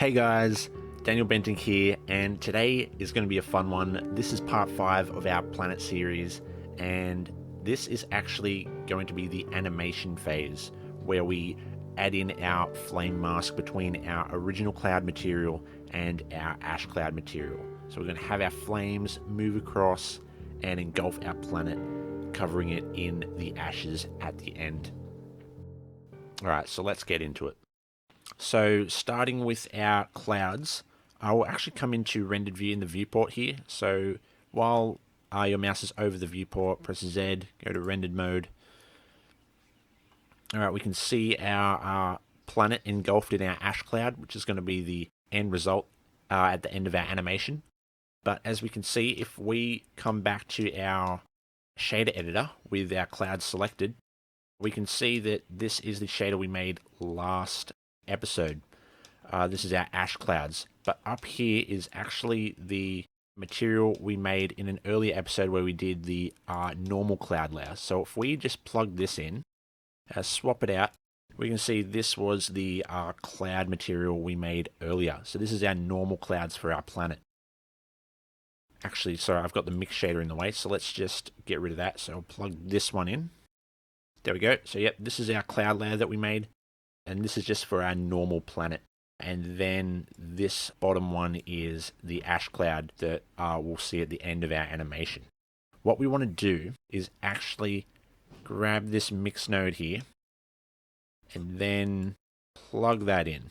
Hey guys, Daniel Benting here, and today is going to be a fun one. This is part 5 of our planet series, and this is actually going to be the animation phase, where we add in our flame mask between our original cloud material and our ash cloud material. So we're going to have our flames move across and engulf our planet, covering it in the ashes at the end. Alright, so let's get into it. So starting with our clouds, I will actually come into rendered view in the viewport here. So while your mouse is over the viewport, press Z, go to rendered mode. Alright, we can see our planet engulfed in our ash cloud, which is going to be the end result at the end of our animation. But as we can see, if we come back to our shader editor with our clouds selected, we can see that this is the shader we made last episode. This is our ash clouds, but up here is actually the material we made in an earlier episode where we did the normal cloud layer. So if we just plug this in, swap it out, we can see this was the cloud material we made earlier. So this is our normal clouds for our planet. Actually, sorry, I've got the mix shader in the way, so let's just get rid of that. So I'll plug this one in. There we go. So yep, this is our cloud layer that we made. And this is just for our normal planet. And then this bottom one is the ash cloud that we'll see at the end of our animation. What we want to do is actually grab this mix node here and then plug that in.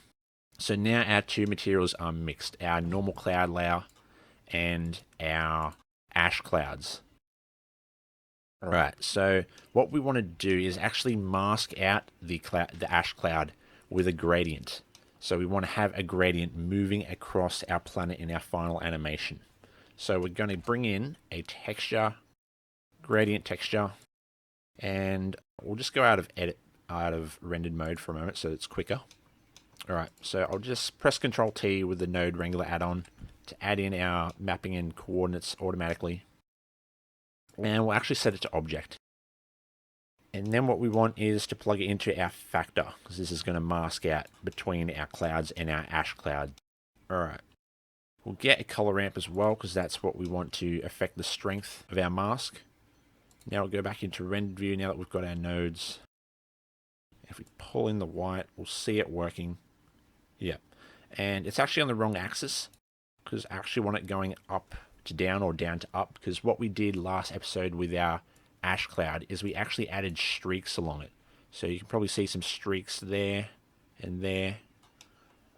So now our two materials are mixed, our normal cloud layer and our ash clouds. Alright, so what we want to do is actually mask out the ash cloud with a gradient. So we want to have a gradient moving across our planet in our final animation. So we're going to bring in a texture, gradient texture, and we'll just go out of rendered mode for a moment so it's quicker. Alright, so I'll just press Ctrl T with the Node Wrangler add-on to add in our mapping and coordinates automatically. And we'll actually set it to object. And then what we want is to plug it into our factor, because this is going to mask out between our clouds and our ash cloud. Alright. We'll get a color ramp as well, because that's what we want to affect the strength of our mask. Now we'll go back into rendered view now that we've got our nodes. If we pull in the white, we'll see it working. Yep. And it's actually on the wrong axis, because I actually want it going up to down or down to up, because what we did last episode with our ash cloud is we actually added streaks along it. So you can probably see some streaks there and there.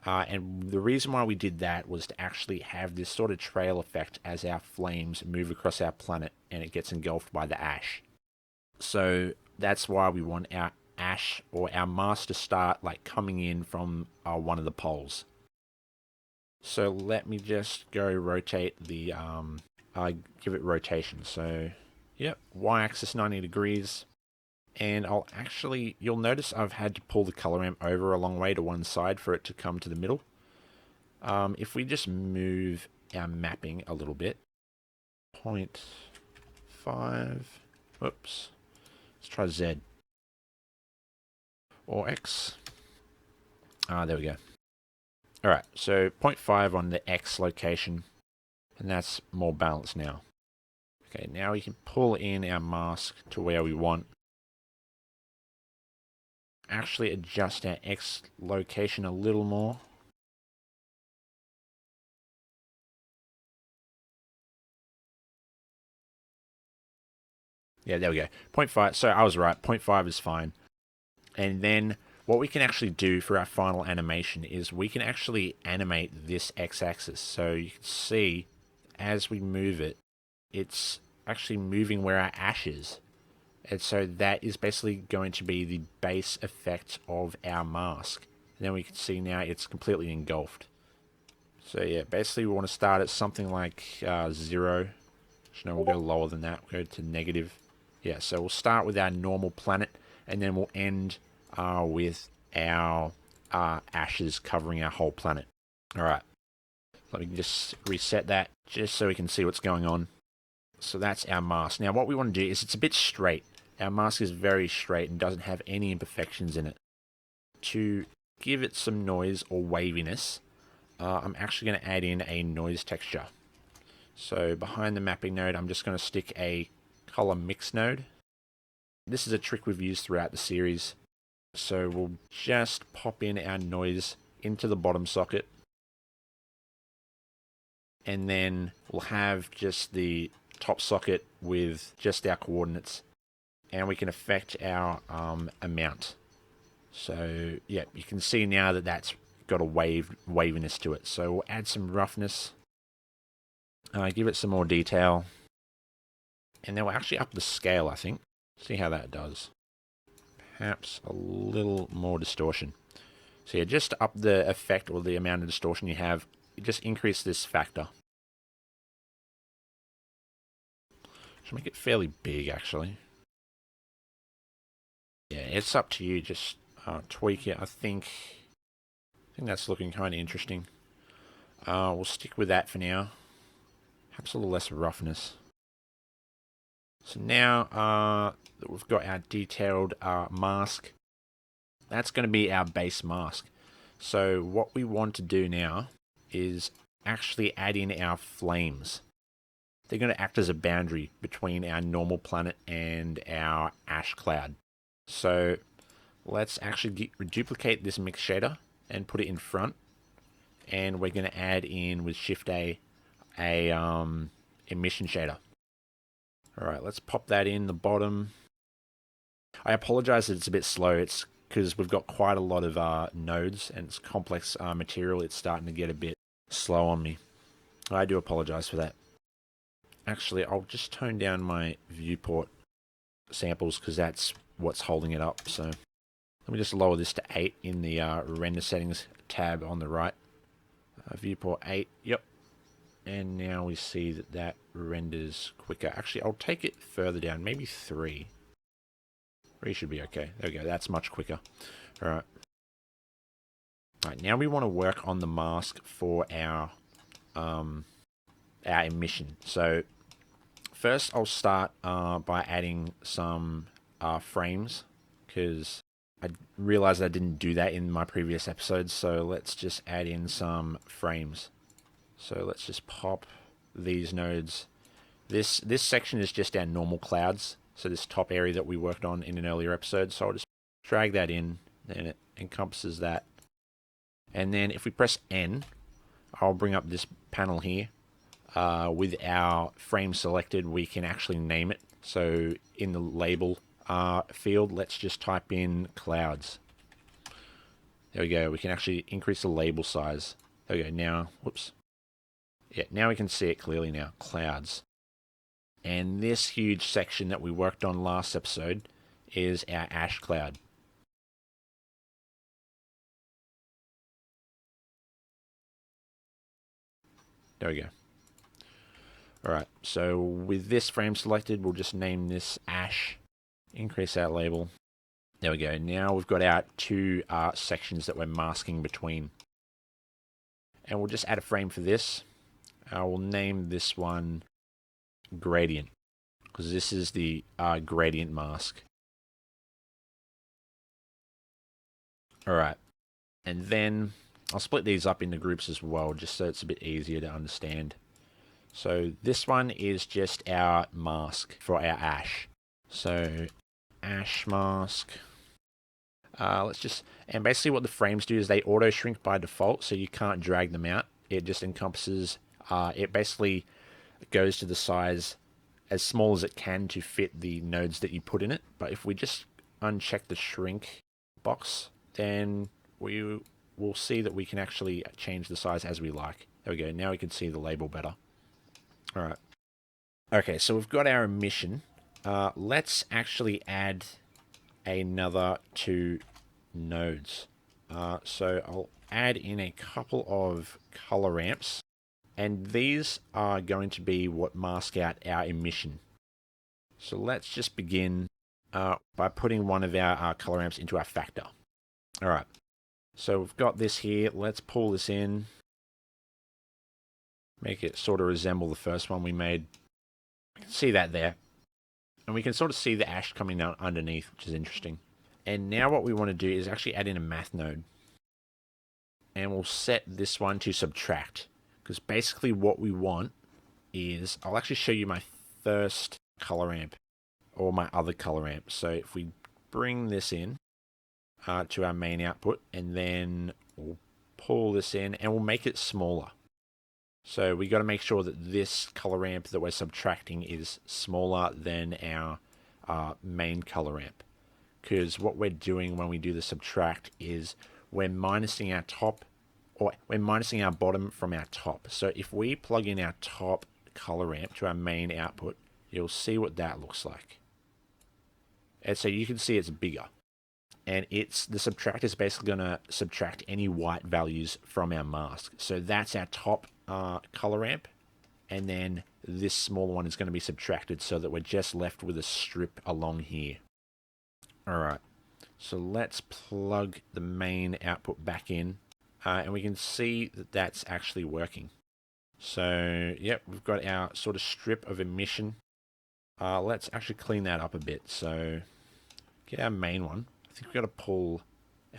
And the reason why we did that was to actually have this sort of trail effect as our flames move across our planet and it gets engulfed by the ash. So that's why we want our ash or our mask to start like coming in from one of the poles. So let me just go rotate the, give it rotation. So, yep, y-axis 90 degrees. And I'll actually, you'll notice I've had to pull the color ramp over a long way to one side for it to come to the middle. If we just move our mapping a little bit, 0.5, whoops, let's try Z. Or X. There we go. Alright, so 0.5 on the X location, and that's more balanced now. Okay, now we can pull in our mask to where we want. Actually adjust our X location a little more. Yeah, there we go. 0.5, so I was right, 0.5 is fine. And then what we can actually do for our final animation is we can actually animate this x-axis. So you can see as we move it, it's actually moving where our ash is. And so that is basically going to be the base effect of our mask. And then we can see now it's completely engulfed. So yeah, basically we want to start at something like 0. No, we'll go lower than that. We'll go to negative. Yeah, so we'll start with our normal planet and then we'll end with our ashes covering our whole planet. Alright, let me just reset that just so we can see what's going on. So that's our mask. Now what we want to do is it's a bit straight. Our mask is very straight and doesn't have any imperfections in it. To give it some noise or waviness, I'm actually going to add in a noise texture. So behind the mapping node, I'm just going to stick a color mix node. This is a trick we've used throughout the series. So we'll just pop in our noise into the bottom socket. And then we'll have just the top socket with just our coordinates. And we can affect our amount. So yeah, you can see now that that's got a waviness to it. So we'll add some roughness. Give it some more detail. And then we'll actually up the scale, I think. See how that does. Perhaps a little more distortion. So yeah, just up the effect or the amount of distortion you have, just increase this factor. Should make it fairly big, actually. Yeah, it's up to you. Just tweak it. I think that's looking kind of interesting. We'll stick with that for now. Perhaps a little less roughness. So now that we've got our detailed mask, that's going to be our base mask. So what we want to do now is actually add in our flames. They're going to act as a boundary between our normal planet and our ash cloud. So let's actually duplicate this mix shader and put it in front. And we're going to add in with Shift A emission shader. All right, let's pop that in the bottom. I apologize that it's a bit slow. It's because we've got quite a lot of nodes and it's complex material. It's starting to get a bit slow on me. I do apologize for that. Actually, I'll just tone down my viewport samples because that's what's holding it up. So let me just lower this to 8 in the render settings tab on the right. Viewport 8, yep. And now we see that that renders quicker. Actually, I'll take it further down, maybe 3. 3 should be okay. There we go, that's much quicker. All right. All right, now we want to work on the mask for our emission. So first I'll start by adding some frames because I realized I didn't do that in my previous episodes. So let's just add in some frames. So let's just pop these nodes. This section is just our normal clouds. So this top area that we worked on in an earlier episode. So I'll just drag that in and it encompasses that. And then if we press N, I'll bring up this panel here. With our frame selected, we can actually name it. So in the label field, let's just type in clouds. There we go. We can actually increase the label size. There we go. Now, whoops. Yeah, now we can see it clearly now. Clouds. And this huge section that we worked on last episode is our ash cloud. There we go. Alright, so with this frame selected, we'll just name this ash. Increase that label. There we go. Now we've got our 2 sections that we're masking between. And we'll just add a frame for this. We'll name this one gradient, because this is the gradient mask. Alright, and then I'll split these up into groups as well, just so it's a bit easier to understand. So this one is just our mask for our ash. So ash mask. And basically what the frames do is they auto shrink by default, so you can't drag them out. It just encompasses, it basically goes to the size as small as it can to fit the nodes that you put in it. But if we just uncheck the shrink box, then we will see that we can actually change the size as we like. There we go. Now we can see the label better. All right. Okay, so we've got our emission. Let's actually add another 2 nodes. So I'll add in a couple of color ramps, and these are going to be what mask out our emission. So let's just begin by putting one of our color ramps into our factor. All right. So we've got this here. Let's pull this in. Make it sort of resemble the first one we made. You can see that there. And we can sort of see the ash coming down underneath, which is interesting. And now what we want to do is actually add in a math node. and we'll set this one to subtract, because basically what we want is, I'll actually show you my first color ramp or my other color ramp. So if we bring this in to our main output, and then we'll pull this in and we'll make it smaller. So we got to make sure that this color ramp that we're subtracting is smaller than our main color ramp, because what we're doing when we do the subtract is we're minusing our top, or we're minusing our bottom from our top. So if we plug in our top color ramp to our main output, you'll see what that looks like. And so you can see it's bigger. And the subtract is basically going to subtract any white values from our mask. So that's our top color ramp. And then this smaller one is going to be subtracted so that we're just left with a strip along here. Alright, so let's plug the main output back in. And we can see that that's actually working. So, yep, we've got our sort of strip of emission. Let's actually clean that up a bit. So, get our main one. I think we've got to pull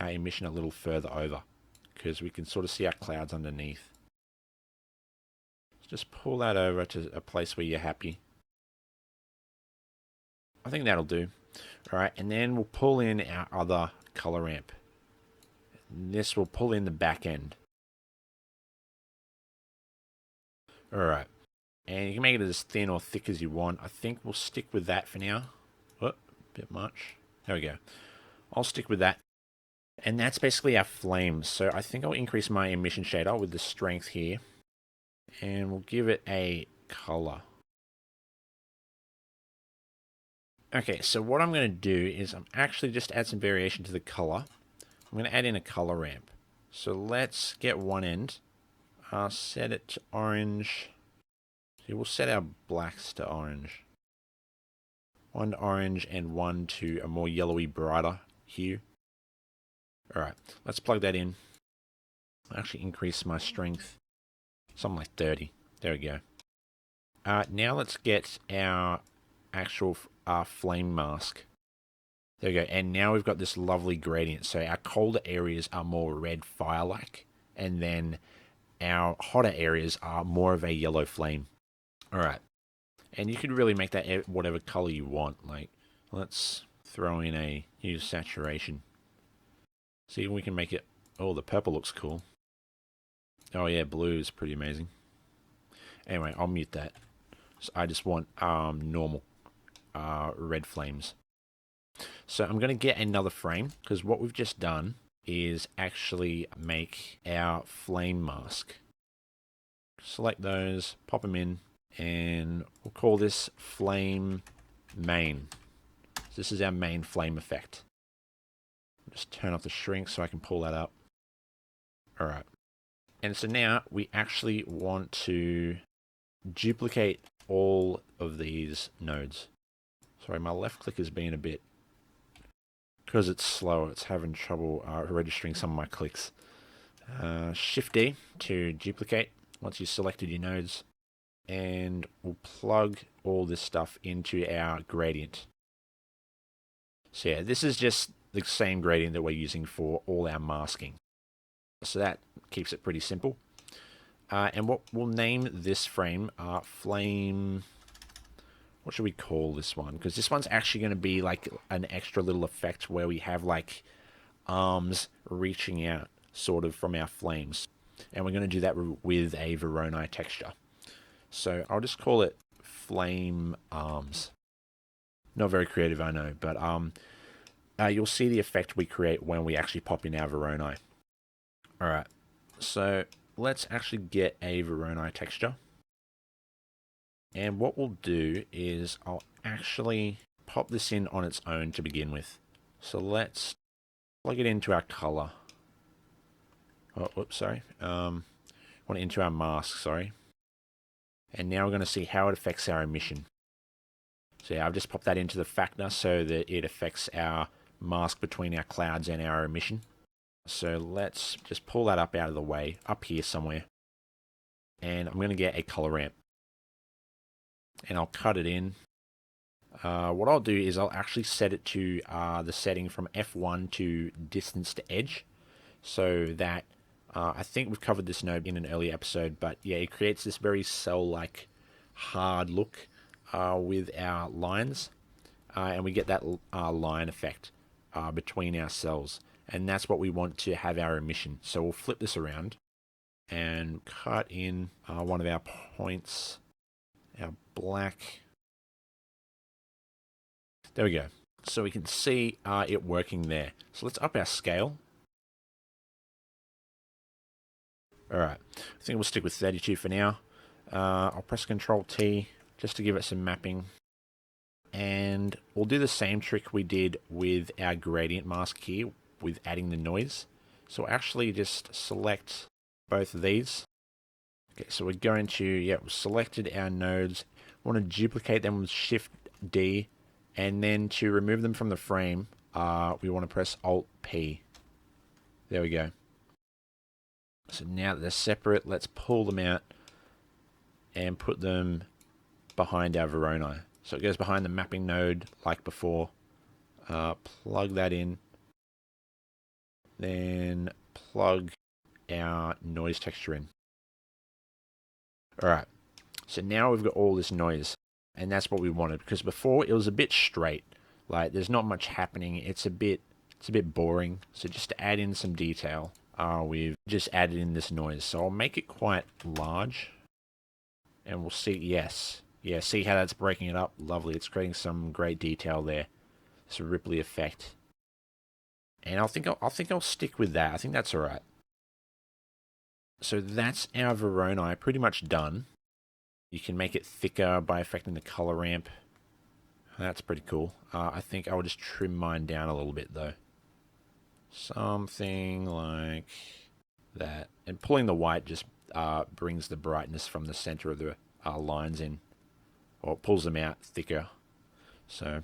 our emission a little further over, because we can sort of see our clouds underneath. Just pull that over to a place where you're happy. I think that'll do. Alright, and then we'll pull in our other color ramp. This will pull in the back end. Alright, and you can make it as thin or thick as you want. I think we'll stick with that for now. Oh, a bit much. There we go. I'll stick with that. And that's basically our flames. So I think I'll increase my emission shader with the strength here. And we'll give it a color. Okay, so what I'm going to do is I'm actually just add some variation to the color. I'm going to add in a color ramp. So let's get one end. Set it to orange. So we'll set our blacks to orange. One to orange and one to a more yellowy, brighter hue. Alright, let's plug that in. I'll actually increase my strength. Something like 30. There we go. Now let's get our actual flame mask. There we go. And now we've got this lovely gradient. So our colder areas are more red fire-like. And then our hotter areas are more of a yellow flame. Alright. And you could really make that whatever color you want. Like, let's throw in a use saturation. See if we can make it. Oh, the purple looks cool. Oh yeah, blue is pretty amazing. Anyway, I'll mute that. So I just want normal red flames. So I'm going to get another frame, because what we've just done is actually make our flame mask. Select those, pop them in, and we'll call this flame main. This is our main flame effect. Just turn off the shrink so I can pull that up. Alright. And so now we actually want to duplicate all of these nodes. Sorry, my left click is being a bit, because it's slow, it's having trouble registering some of my clicks. Shift D to duplicate once you've selected your nodes, and we'll plug all this stuff into our gradient. So yeah, this is just the same gradient that we're using for all our masking. So that keeps it pretty simple. And what we'll name this frame, flame, what should we call this one? Because this one's actually going to be like an extra little effect where we have like arms reaching out sort of from our flames. And we're going to do that with a Voronoi texture. So I'll just call it flame arms. Not very creative, I know, but you'll see the effect we create when we actually pop in our Voronoi. Alright, so let's actually get a Voronoi texture. And what we'll do is I'll actually pop this in on its own to begin with. So let's plug it into our color. Oh, whoops, sorry. Want it into our mask, sorry. And now we're going to see how it affects our emission. So yeah, I've just popped that into the factor so that it affects our mask between our clouds and our emission. So let's just pull that up out of the way, up here somewhere. And I'm going to get a color ramp. And I'll cut it in. What I'll do is I'll actually set it to the setting from F1 to distance to edge, so that I think we've covered this node in an earlier episode, but yeah, it creates this very cell-like hard look with our lines, and we get that line effect between our cells, and that's what we want to have our emission. So we'll flip this around and cut in one of our points, our black. There we go. So we can see it working there. So let's up our scale. Alright, I think we'll stick with 32 for now. I'll press Control T just to give it some mapping. And we'll do the same trick we did with our gradient mask here with adding the noise. So we'll actually just select both of these. Okay, so we're going to, we've selected our nodes. We want to duplicate them with Shift D. And then to remove them from the frame, we want to press Alt P. There we go. So now that they're separate, let's pull them out and put them behind our Voronoi. So it goes behind the mapping node like before. Plug that in. Then plug our noise texture in. Alright, so now we've got all this noise. And that's what we wanted, because before it was a bit straight. Like there's not much happening. It's a bit boring. So just to add in some detail, we've just added in this noise. So I'll make it quite large. And we'll see, yes. Yeah, see how that's breaking it up? Lovely. It's creating some great detail there. It's a ripply effect. And I think I'll stick with that. I think that's alright. So that's our Voronoi pretty much done. You can make it thicker by affecting the color ramp. That's pretty cool. I think I will just trim mine down a little bit though. Something like that. And pulling the white just brings the brightness from the center of the lines in. Or it pulls them out thicker. So,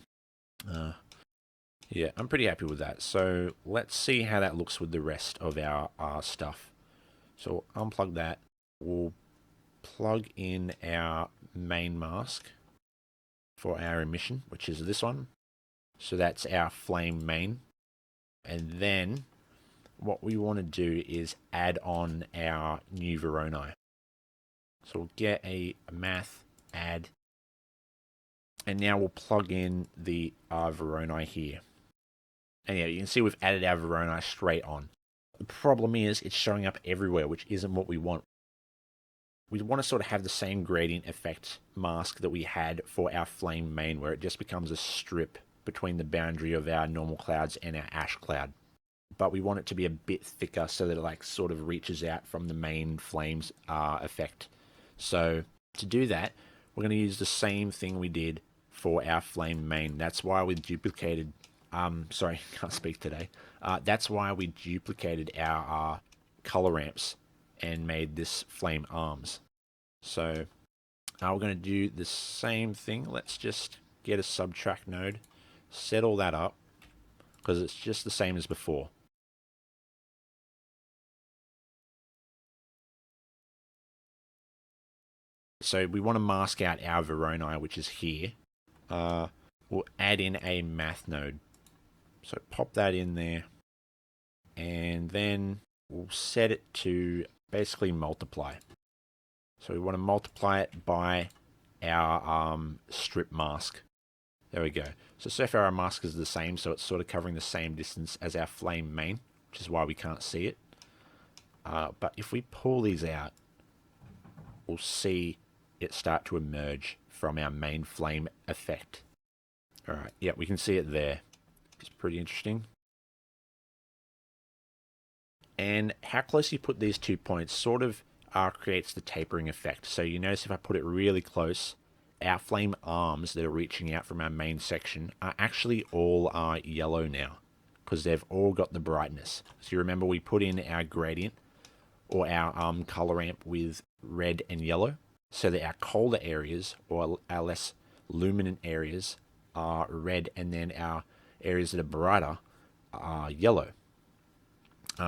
yeah, I'm pretty happy with that. So let's see how that looks with the rest of our stuff. So unplug that. We'll plug in our main mask for our emission, which is this one. So that's our flame main. And then what we want to do is add on our new Voronoi. So we'll get a math add. And now we'll plug in the Voronoi here. And yeah, you can see we've added our Voronoi straight on. The problem is it's showing up everywhere, which isn't what we want. We want to sort of have the same gradient effect mask that we had for our flame main, where it just becomes a strip between the boundary of our normal clouds and our ash cloud. But we want it to be a bit thicker so that it like sort of reaches out from the main flames effect. So to do that, we're going to use the same thing we did for our flame main. That's why we duplicated, sorry, can't speak today. That's why we duplicated our color ramps and made this flame arms. So we're going to do the same thing. Let's just get a subtract node, set all that up, because it's just the same as before. So we want to mask out our Voronoi, which is here. We'll add in a math node. So pop that in there. And then we'll set it to basically multiply. So we want to multiply it by our strip mask. There we go. So far our mask is the same, so it's sort of covering the same distance as our flame main, which is why we can't see it. But if we pull these out, we'll see it start to emerge from our main flame effect. Alright, yeah, we can see it there. It's pretty interesting. And how close you put these 2 points sort of creates the tapering effect. So you notice if I put it really close, our flame arms that are reaching out from our main section are actually all yellow now, because they've all got the brightness. So you remember we put in our gradient or our color ramp with red and yellow, so that our colder areas or our less luminant areas are red, and then our areas that are brighter are yellow.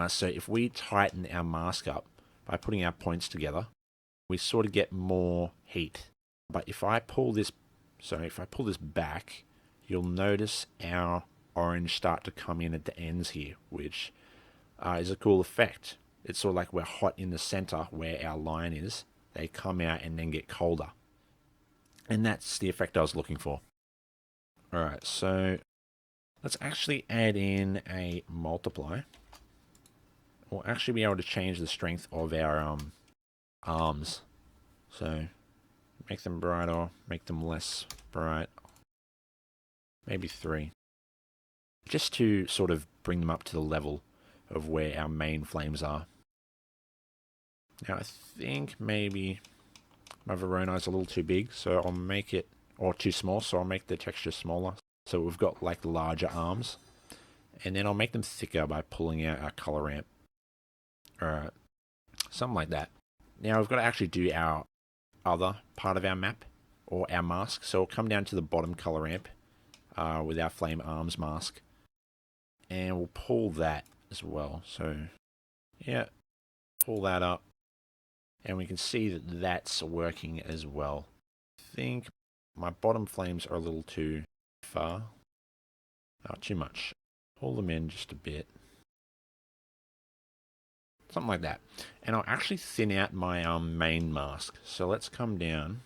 So if we tighten our mask up by putting our points together, we sort of get more heat. But if I pull this back, you'll notice our orange start to come in at the ends here, which is a cool effect. it's sort of like we're hot in the center where our line is. They come out and then get colder. And that's the effect I was looking for. Alright, so let's actually add in a multiply. We'll actually be able to change the strength of our arms. So make them brighter, make them less bright. Maybe 3. Just to sort of bring them up to the level of where our main flames are. Now I think maybe my Verona is a little too big, so I'll make it, or too small, so I'll make the texture smaller. So we've got like larger arms. And then I'll make them thicker by pulling out our color ramp. Alright, something like that. Now we've got to actually do our other part of our map, or our mask. So we'll come down to the bottom color ramp with our flame arms mask. And we'll pull that as well. So, yeah, pull that up. And we can see that that's working as well. I think my bottom flames are a little too far. Oh, too much. Pull them in just a bit. Something like that. And I'll actually thin out my main mask. So let's come down.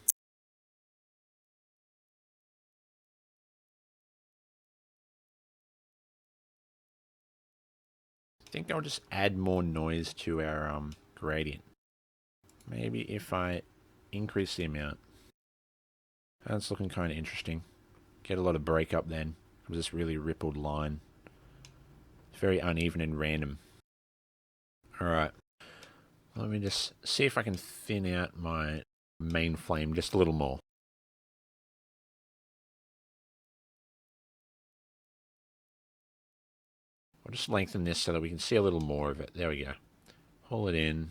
I think I'll just add more noise to our gradient. Maybe if I increase the amount. That's looking kind of interesting. Get a lot of breakup then. It was this really rippled line. It's very uneven and random. Alright. Let me just see if I can thin out my main flame just a little more. I'll just lengthen this so that we can see a little more of it. There we go. Pull it in.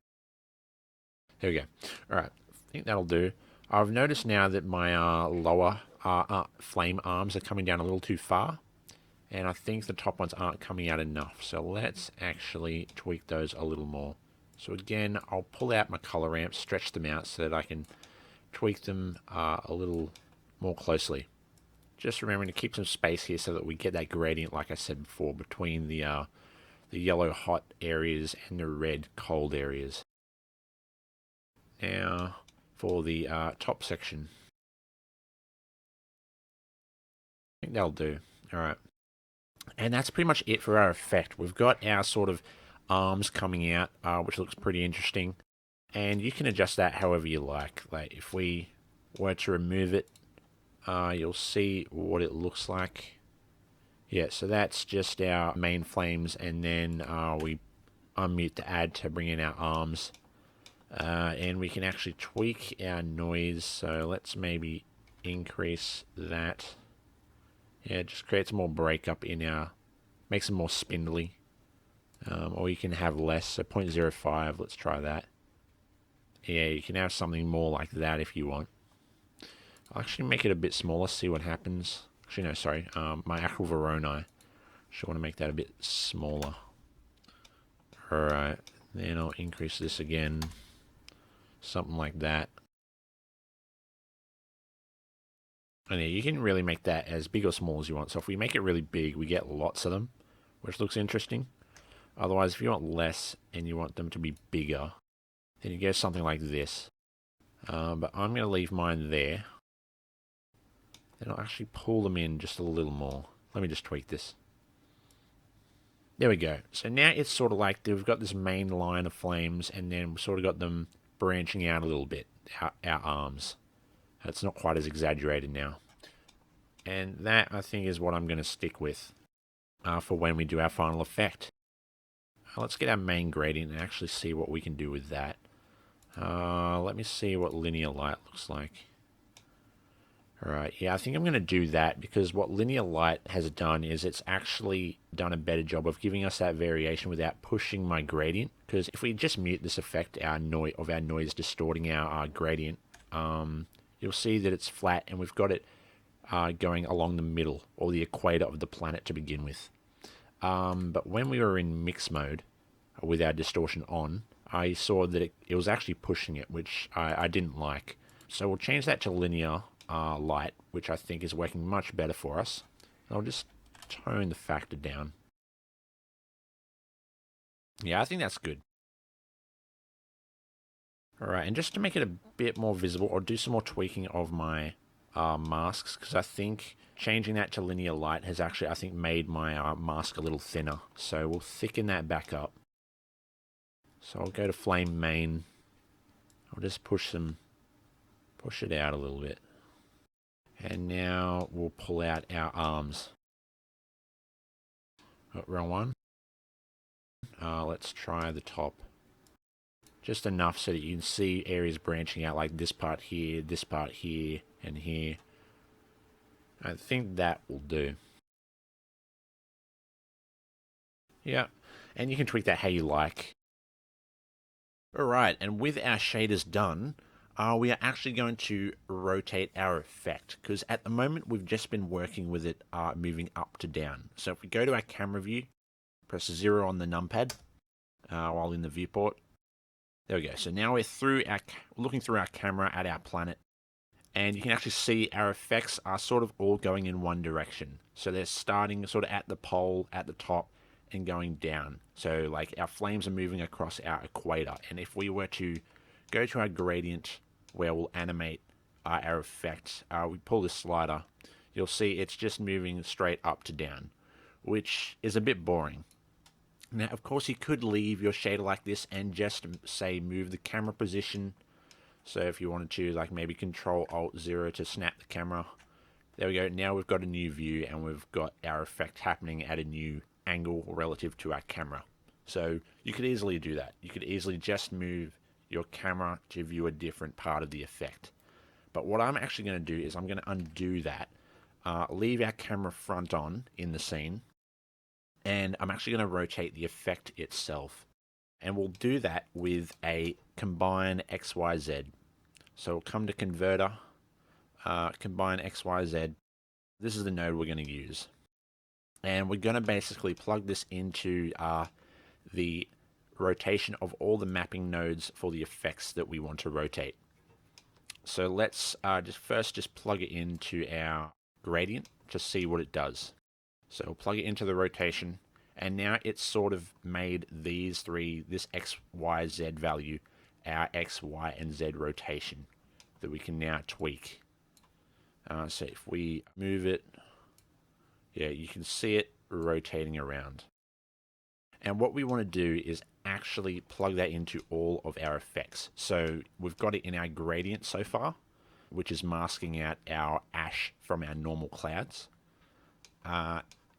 There we go. Alright, I think that'll do. I've noticed now that my lower flame arms are coming down a little too far. And I think the top ones aren't coming out enough. So let's actually tweak those a little more. So again, I'll pull out my color ramps, stretch them out so that I can tweak them a little more closely. Just remembering to keep some space here so that we get that gradient, like I said before, between the yellow hot areas and the red cold areas. Now, for the top section. I think that'll do. Alright. And that's pretty much it for our effect. We've got our sort of arms coming out, which looks pretty interesting. And you can adjust that however you like. Like if we were to remove it, you'll see what it looks like. Yeah, so that's just our main flames, and then we unmute the add to bring in our arms. And we can actually tweak our noise, so let's maybe increase that. Yeah, it just creates more breakup in our, makes them more spindly. Or you can have less, so 0.05, let's try that. Yeah, you can have something more like that if you want. I'll actually make it a bit smaller, see what happens. Actually, no, sorry, my actual Verona. Should want to make that a bit smaller. Alright, then I'll increase this again. Something like that. And yeah, you can really make that as big or small as you want. So if we make it really big, we get lots of them, which looks interesting. Otherwise, if you want less and you want them to be bigger, then you get something like this. But I'm going to leave mine there. Then I'll actually pull them in just a little more. Let me just tweak this. There we go. So now it's sort of like we've got this main line of flames, and then we've sort of got them branching out a little bit, our arms. It's not quite as exaggerated now. And that, I think, is what I'm going to stick with for when we do our final effect. Let's get our main gradient and actually see what we can do with that. Let me see what linear light looks like. Alright, yeah, I think I'm going to do that because what linear light has done is it's actually done a better job of giving us that variation without pushing my gradient. Because if we just mute this effect our noise distorting our gradient, you'll see that it's flat and we've got it going along the middle or the equator of the planet to begin with. But when we were in mix mode with our distortion on, I saw that it was actually pushing it, which I didn't like. So we'll change that to linear light, which I think is working much better for us. I'll just tone the factor down. Yeah, I think that's good. Alright, and just to make it a bit more visible, I'll do some more tweaking of my masks, because I think changing that to linear light has actually, I think, made my mask a little thinner. So we'll thicken that back up. So I'll go to flame main. I'll just push it out a little bit. And now we'll pull out our arms. Oh, wrong one. Let's try the top. Just enough so that you can see areas branching out, like this part here, and here. I think that will do. Yeah, and you can tweak that how you like. Alright, and with our shaders done, we are actually going to rotate our effect, because at the moment we've just been working with it moving up to down. So if we go to our camera view, press 0 on the numpad while in the viewport. There we go. So now we're looking through our camera at our planet, and you can actually see our effects are sort of all going in one direction. So they're starting sort of at the pole at the top and going down. So like our flames are moving across our equator, and if we were to go to our gradient where we'll animate our effect, we pull this slider, you'll see it's just moving straight up to down, which is a bit boring. Now, of course, you could leave your shader like this and just, say, move the camera position. So if you wanted to, like, maybe Control-Alt-0 to snap the camera. There we go. Now we've got a new view, and we've got our effect happening at a new angle relative to our camera. So you could easily do that. You could easily just move your camera to view a different part of the effect. But what I'm actually going to do is I'm going to undo that, leave our camera front on in the scene, and I'm actually going to rotate the effect itself. And we'll do that with a combine XYZ. So we'll come to converter, combine XYZ. This is the node we're going to use. And we're going to basically plug this into the rotation of all the mapping nodes for the effects that we want to rotate. So let's just plug it into our gradient to see what it does. So we'll plug it into the rotation, and now it's sort of made these three, this X, Y, Z value, our X, Y, and Z rotation that we can now tweak. So if we move it, yeah, you can see it rotating around. And what we want to do is actually plug that into all of our effects. So we've got it in our gradient so far, which is masking out our ash from our normal clouds.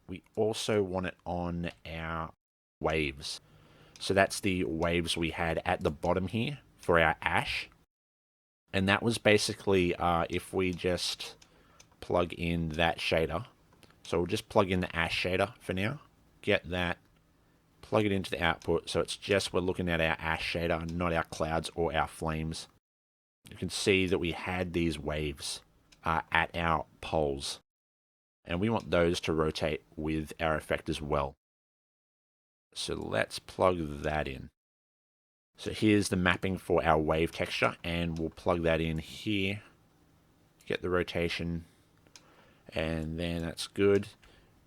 We also want it on our waves. So that's the waves we had at the bottom here for our ash. And that was basically if we just plug in that shader. So we'll just plug in the ash shader for now. Get that, plug it into the output. So it's just we're looking at our ash shader, not our clouds or our flames. You can see that we had these waves at our poles. And we want those to rotate with our effect as well. So let's plug that in. So here's the mapping for our wave texture, and we'll plug that in here. Get the rotation, and then that's good.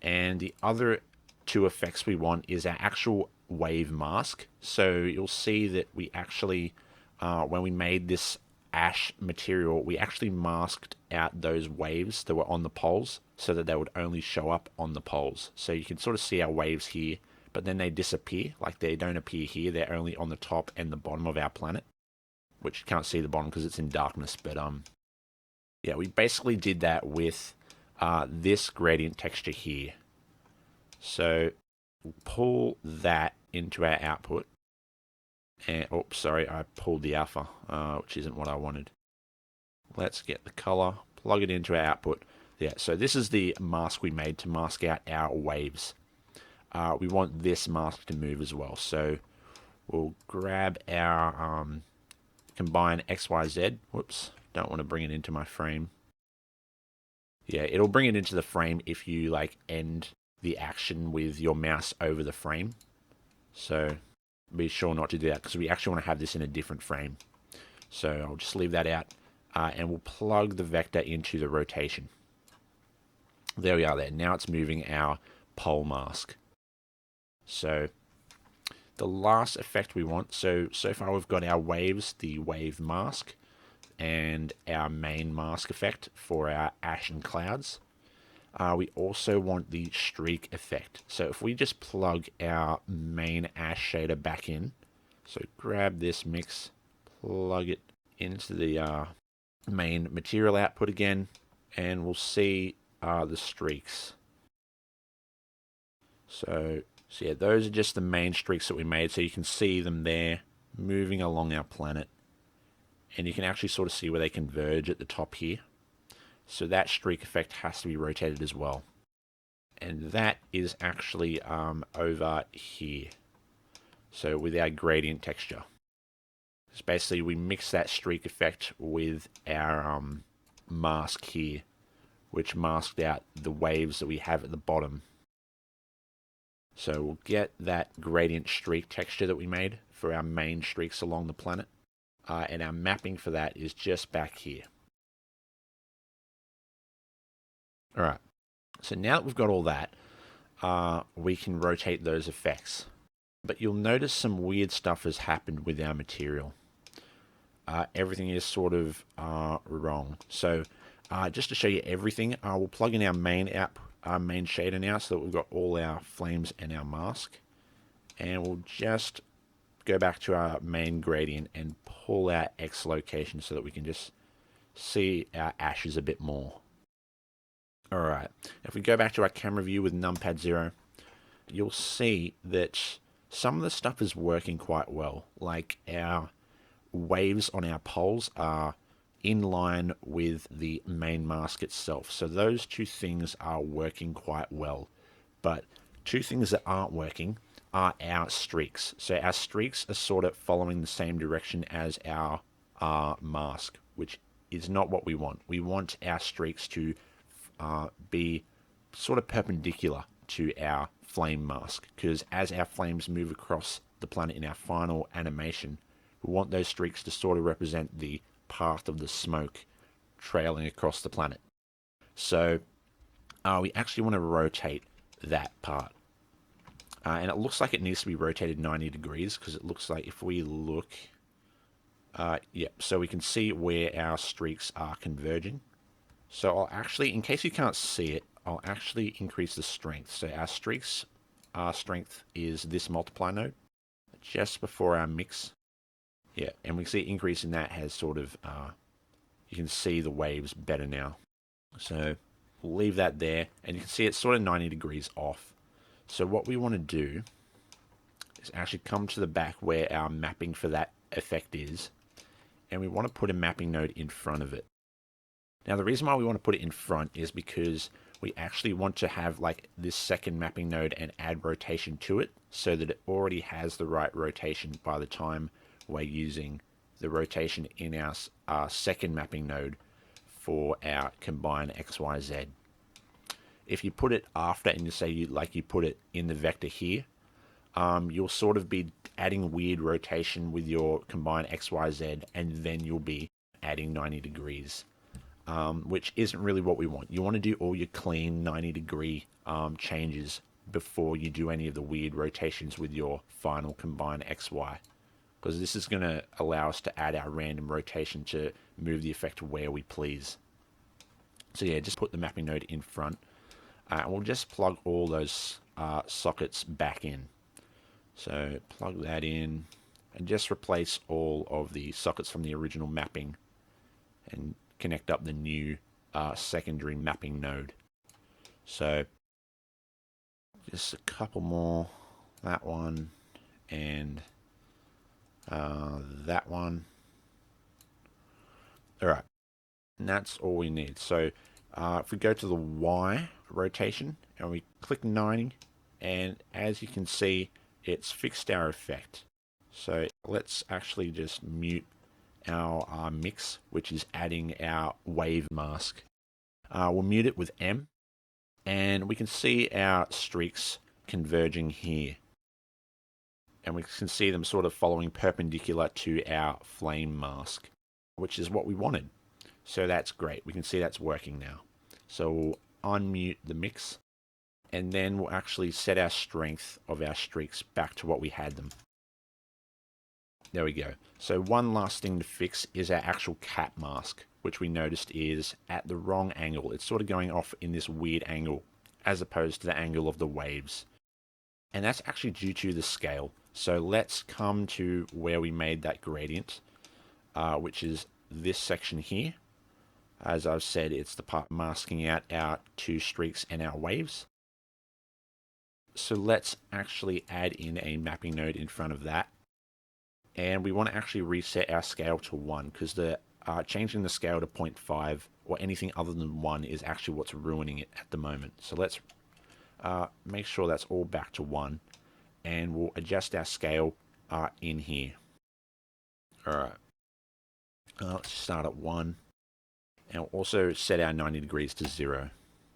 And the other two effects we want is our actual wave mask. So you'll see that we actually, when we made this ash material, we actually masked out those waves that were on the poles so that they would only show up on the poles. So you can sort of see our waves here, but then they disappear, like they don't appear here, they're only on the top and the bottom of our planet, which you can't see the bottom because it's in darkness. But yeah, we basically did that with this gradient texture here. So we'll pull that into our output. And, oops, sorry, I pulled the alpha, which isn't what I wanted. Let's get the color, plug it into our output. Yeah, so this is the mask we made to mask out our waves. We want this mask to move as well. So we'll grab our combine XYZ. Whoops, don't want to bring it into my frame. Yeah, it'll bring it into the frame if you like end the action with your mouse over the frame. So be sure not to do that because we actually want to have this in a different frame. So I'll just leave that out and we'll plug the vector into the rotation. There we are there. Now it's moving our pole mask. So the last effect we want, so far we've got our waves, the wave mask, and our main mask effect for our ash and clouds. We also want the streak effect. So if we just plug our main ash shader back in, so grab this mix, plug it into the main material output again, and we'll see the streaks. So yeah, those are just the main streaks that we made, so you can see them there moving along our planet. And you can actually sort of see where they converge at the top here. So that streak effect has to be rotated as well. And that is actually over here. So with our gradient texture. So basically we mix that streak effect with our mask here, which masked out the waves that we have at the bottom. So we'll get that gradient streak texture that we made for our main streaks along the planet. And our mapping for that is just back here. Alright, so now that we've got all that, we can rotate those effects. But you'll notice some weird stuff has happened with our material. Everything is sort of wrong. So just to show you everything, we'll plug in our main shader now so that we've got all our flames and our mask. And we'll just go back to our main gradient and pull our X location so that we can just see our ashes a bit more. Alright, if we go back to our camera view with numpad 0, you'll see that some of the stuff is working quite well. Like our waves on our poles are in line with the main mask itself. So those two things are working quite well. But two things that aren't working are our streaks. So our streaks are sort of following the same direction as our mask, which is not what we want. We want our streaks to be sort of perpendicular to our flame mask, because as our flames move across the planet in our final animation, we want those streaks to sort of represent the path of the smoke trailing across the planet. So we actually want to rotate that part. And it looks like it needs to be rotated 90 degrees, because it looks like if we look, so we can see where our streaks are converging. So I'll actually, in case you can't see it, I'll actually increase the strength. So our streaks, strength is this multiply node, just before our mix. Yeah, and we see increase in that has sort of, you can see the waves better now. So we'll leave that there, and you can see it's sort of 90 degrees off. So what we want to do is actually come to the back where our mapping for that effect is, and we want to put a mapping node in front of it. Now the reason why we want to put it in front is because we actually want to have like this second mapping node and add rotation to it so that it already has the right rotation by the time we're using the rotation in our second mapping node for our combine XYZ. If you put it after and you say you put it in the vector here, you'll sort of be adding weird rotation with your combine XYZ, and then you'll be adding 90 degrees. Which isn't really what we want. You want to do all your clean 90 degree changes before you do any of the weird rotations with your final combine XY, because this is going to allow us to add our random rotation to move the effect where we please. So yeah, just put the mapping node in front, and we'll just plug all those sockets back in. So plug that in and just replace all of the sockets from the original mapping and connect up the new secondary mapping node. So just a couple more, that one and that one. Alright, and that's all we need. So if we go to the Y rotation and we click 90, and as you can see, it's fixed our effect. So let's actually just mute our mix, which is adding our wave mask. We'll mute it with M, and we can see our streaks converging here. And we can see them sort of following perpendicular to our flame mask, which is what we wanted. So that's great. We can see that's working now. So we'll unmute the mix, and then we'll actually set our strength of our streaks back to what we had them. There we go. So one last thing to fix is our actual cat mask, which we noticed is at the wrong angle. It's sort of going off in this weird angle as opposed to the angle of the waves. And that's actually due to the scale. So let's come to where we made that gradient, which is this section here. As I've said, it's the part masking out our two streaks and our waves. So let's actually add in a mapping node in front of that. And we want to actually reset our scale to 1 because the changing the scale to 0.5 or anything other than 1 is actually what's ruining it at the moment. So let's make sure that's all back to 1, and we'll adjust our scale in here. Alright, let's start at 1, and we'll also set our 90 degrees to 0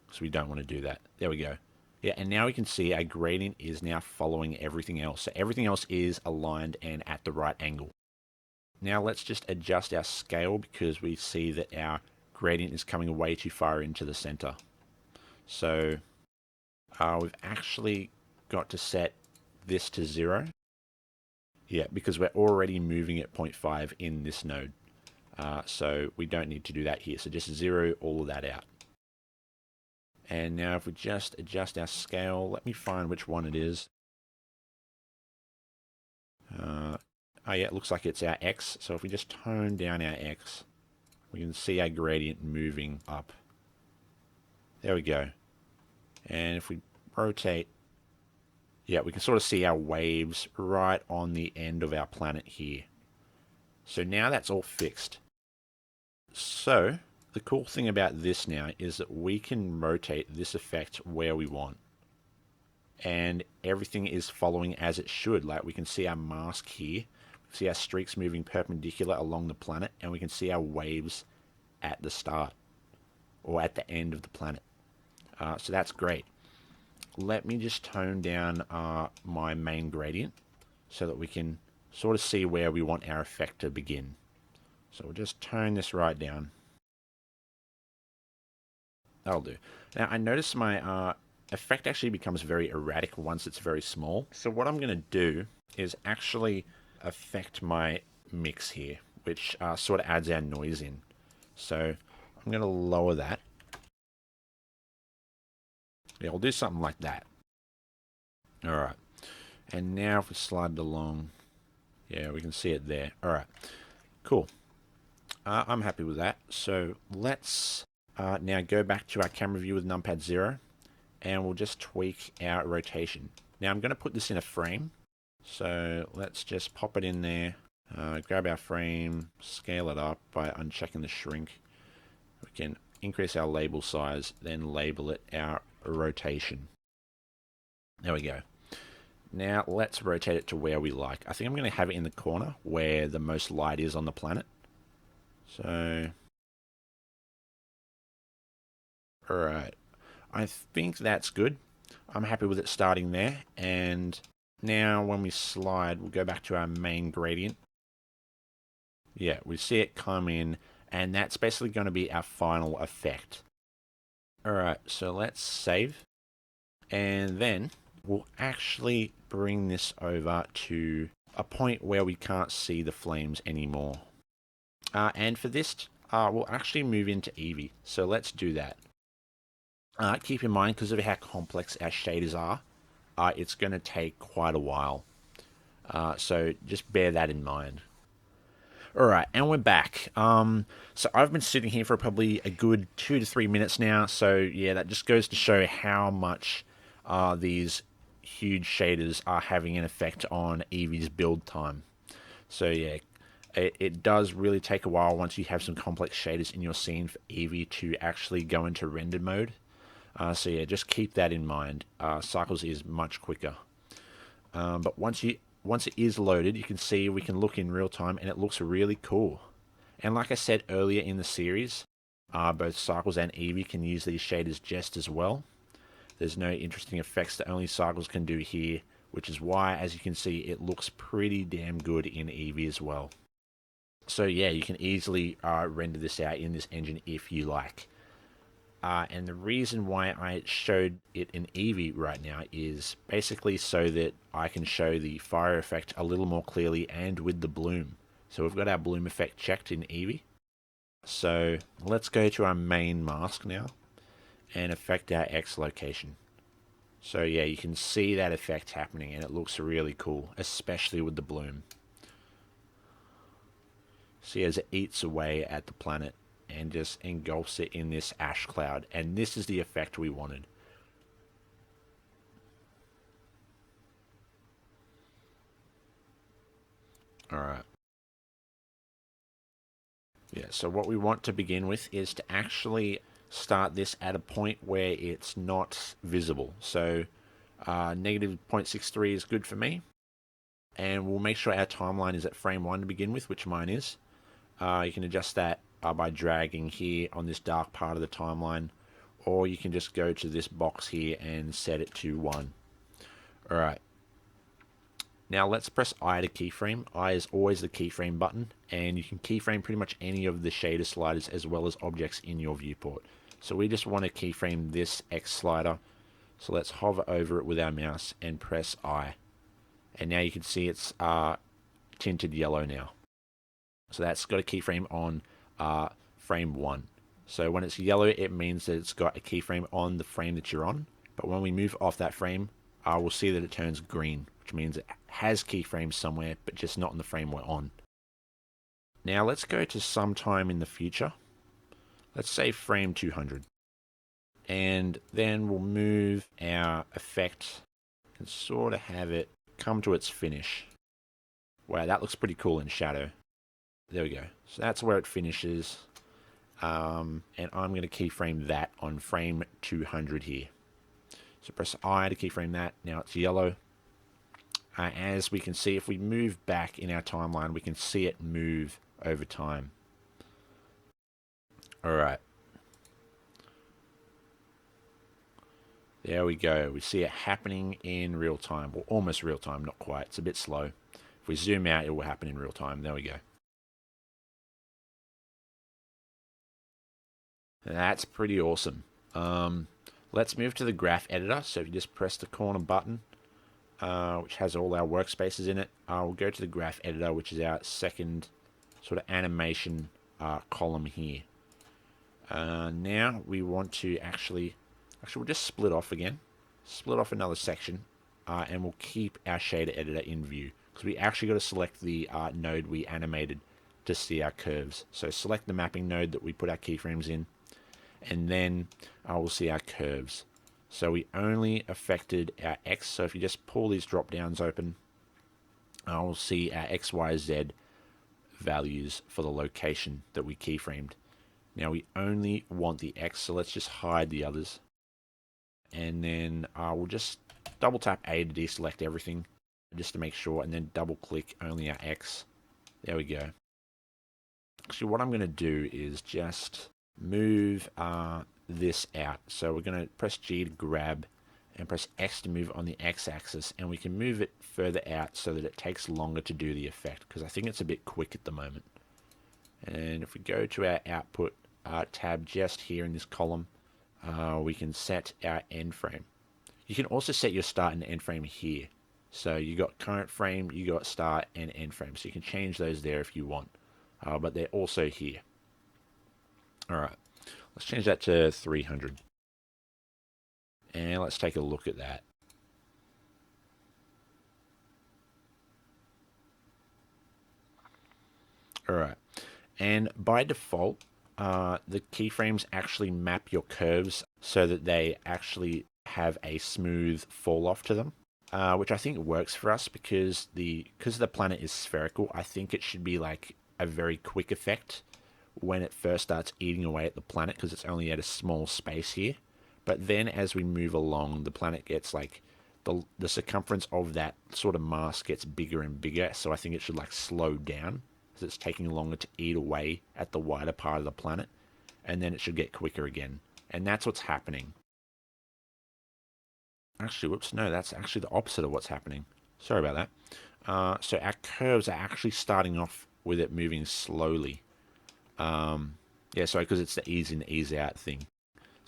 because we don't want to do that. There we go. Yeah, and now we can see our gradient is now following everything else. So everything else is aligned and at the right angle. Now let's just adjust our scale because we see that our gradient is coming way too far into the center. So we've actually got to set this to 0. Yeah, because we're already moving at 0.5 in this node. So we don't need to do that here. So just 0 all of that out. And now if we just adjust our scale, let me find which one it is. Oh yeah, it looks like it's our X. So if we just tone down our X, we can see our gradient moving up. There we go. And if we rotate, yeah, we can sort of see our waves right on the end of our planet here. So now that's all fixed. So the cool thing about this now is that we can rotate this effect where we want. And everything is following as it should. Like we can see our mask here. We see our streaks moving perpendicular along the planet. And we can see our waves at the start. Or at the end of the planet. So that's great. Let me just tone down my main gradient. So that we can sort of see where we want our effect to begin. So we'll just tone this right down. That'll do. Now I notice my effect actually becomes very erratic once it's very small. So what I'm going to do is actually affect my mix here, which sort of adds our noise in. So I'm going to lower that. Yeah, we'll do something like that. Alright. And now if we slide it along, yeah, we can see it there. Alright. Cool. I'm happy with that. So let's now go back to our camera view with numpad 0, and we'll just tweak our rotation. Now I'm going to put this in a frame, so let's just pop it in there, grab our frame, scale it up by unchecking the shrink. We can increase our label size, then label it our rotation. There we go. Now let's rotate it to where we like. I think I'm going to have it in the corner where the most light is on the planet. So alright, I think that's good. I'm happy with it starting there. And now when we slide, we'll go back to our main gradient. Yeah, we see it come in, and that's basically going to be our final effect. Alright, so let's save. And then we'll actually bring this over to a point where we can't see the flames anymore. And for this, we'll actually move into EEVEE. So let's do that. Keep in mind, because of how complex our shaders are, it's going to take quite a while. So just bear that in mind. Alright, and we're back. So I've been sitting here for probably a good 2 to 3 minutes now. So yeah, that just goes to show how much these huge shaders are having an effect on EEVEE's build time. So yeah, it does really take a while once you have some complex shaders in your scene for EEVEE to actually go into render mode. So yeah, just keep that in mind. Cycles is much quicker. But once it is loaded, you can see we can look in real time and it looks really cool. And like I said earlier in the series, both Cycles and EEVEE can use these shaders just as well. There's no interesting effects that only Cycles can do here, which is why, as you can see, it looks pretty damn good in EEVEE as well. So yeah, you can easily render this out in this engine if you like. And the reason why I showed it in EEVEE right now is basically so that I can show the fire effect a little more clearly and with the bloom. So we've got our bloom effect checked in EEVEE. So let's go to our main mask now and affect our X location. So yeah, you can see that effect happening and it looks really cool, especially with the bloom. See as it eats away at the planet and just engulfs it in this ash cloud. And this is the effect we wanted. Alright. Yeah, so what we want to begin with is to actually start this at a point where it's not visible. So negative 0.63 is good for me. And we'll make sure our timeline is at frame 1 to begin with, which mine is. You can adjust that by dragging here on this dark part of the timeline, or you can just go to this box here and set it to 1. Alright. Now let's press I to keyframe. I is always the keyframe button, and you can keyframe pretty much any of the shader sliders as well as objects in your viewport. So we just want to keyframe this X slider. So let's hover over it with our mouse and press I. And now you can see it's tinted yellow now. So that's got a keyframe on frame 1. So when it's yellow, it means that it's got a keyframe on the frame that you're on. But when we move off that frame, we'll see that it turns green, which means it has keyframes somewhere, but just not in the frame we're on. Now let's go to sometime in the future. Let's say frame 200. And then we'll move our effect and sort of have it come to its finish. Wow, that looks pretty cool in shadow. There we go. So that's where it finishes. And I'm going to keyframe that on frame 200 here. So press I to keyframe that. Now it's yellow. As we can see, if we move back in our timeline, we can see it move over time. Alright. There we go. We see it happening in real time. Well, almost real time, not quite. It's a bit slow. If we zoom out, it will happen in real time. There we go. That's pretty awesome. Let's move to the graph editor. So if you just press the corner button, which has all our workspaces in it, we'll go to the graph editor, which is our second sort of animation column here. Now we want to actually we'll just split off again, split off another section, and we'll keep our shader editor in view because we actually got to select the node we animated to see our curves. So select the mapping node that we put our keyframes in, and then we'll see our curves. So we only affected our X. So if you just pull these drop downs open, we'll see our X, Y, Z values for the location that we keyframed. Now we only want the X, so let's just hide the others. And then we'll just double tap A to deselect everything just to make sure, and then double click only our X. There we go. Actually, what I'm going to do is just move this out. So we're going to press G to grab and press X to move on the X axis, and we can move it further out so that it takes longer to do the effect, because I think it's a bit quick at the moment. And if we go to our output tab just here in this column, we can set our end frame. You can also set your start and end frame here. So you got current frame, you got start and end frame. So you can change those there if you want, but they're also here. All right, let's change that to 300. And let's take a look at that. All right, and by default, the keyframes actually map your curves so that they actually have a smooth fall off to them, which I think works for us because the planet is spherical. I think it should be like a very quick effect when it first starts eating away at the planet because it's only at a small space here. But then as we move along, the planet gets like the circumference of that sort of mask gets bigger and bigger. So I think it should like slow down because it's taking longer to eat away at the wider part of the planet, and then it should get quicker again. And that's what's happening. Actually, whoops, no, that's actually the opposite of what's happening. Sorry about that. So our curves are actually starting off with it moving slowly. Yeah, sorry, because it's the ease in, ease out thing.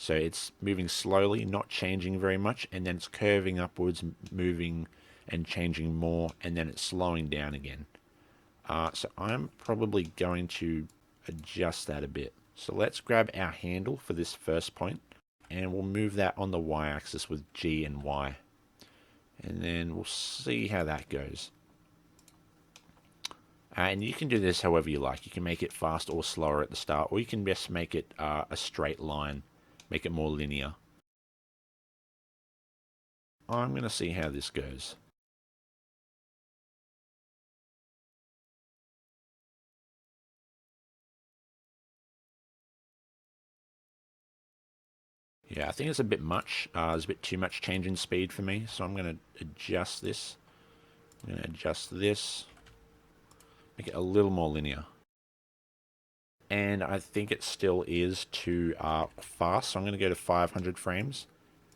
So it's moving slowly, not changing very much, and then it's curving upwards, moving and changing more, and then it's slowing down again. So I'm probably going to adjust that a bit. So let's grab our handle for this first point, and we'll move that on the y-axis with G and Y. And then we'll see how that goes. And you can do this however you like. You can make it fast or slower at the start, or you can just make it a straight line, make it more linear. I'm going to see how this goes. Yeah, I think it's a bit much. There's a bit too much change in speed for me, so I'm going to adjust this. I'm going to adjust this, make it a little more linear. And I think it still is too fast, so I'm going to go to 500 frames,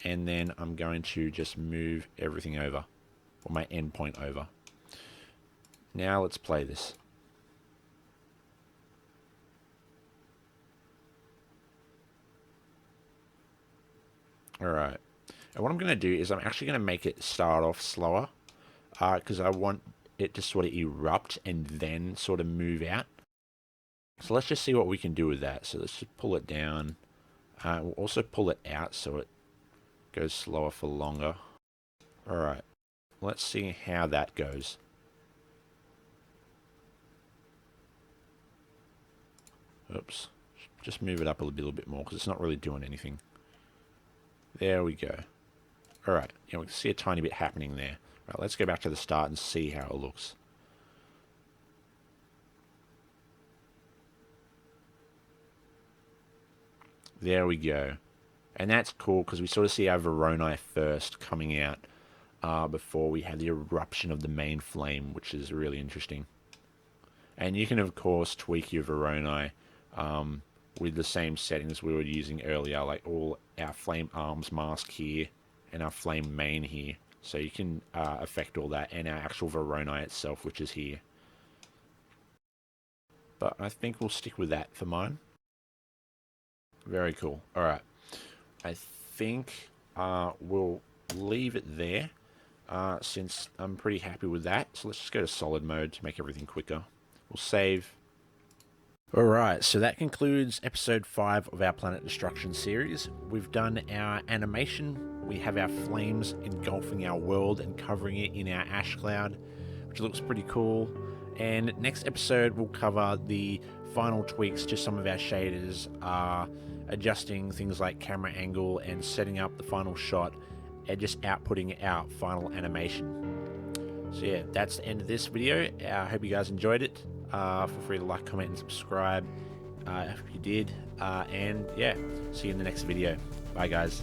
and then I'm going to just move everything over, or my endpoint over. Now let's play this. Alright, and what I'm going to do is I'm actually going to make it start off slower, because I want it to sort of erupt and then sort of move out. So let's just see what we can do with that. So let's just pull it down. We'll also pull it out so it goes slower for longer. Alright, let's see how that goes. Oops, just move it up a little bit more because it's not really doing anything. There we go. Alright, we can see a tiny bit happening there. Right, let's go back to the start and see how it looks. There we go. And that's cool because we sort of see our Voronoi first coming out before we have the eruption of the main flame, which is really interesting. And you can, of course, tweak your Voronoi with the same settings we were using earlier, like all our flame arms mask here and our flame main here. So you can affect all that, and our actual Voronoi itself, which is here. But I think we'll stick with that for mine. Very cool. Alright. I think we'll leave it there since I'm pretty happy with that. So let's just go to solid mode to make everything quicker. We'll save. Alright, so that concludes episode 5 of our Planet Destruction series. We've done our animation. We have our flames engulfing our world and covering it in our ash cloud, which looks pretty cool. And next episode we'll cover the final tweaks to some of our shaders, adjusting things like camera angle and setting up the final shot and just outputting our final animation. So yeah, that's the end of this video. I hope you guys enjoyed it. Feel free to like, comment and subscribe if you did, and yeah, see you in the next video. Bye guys.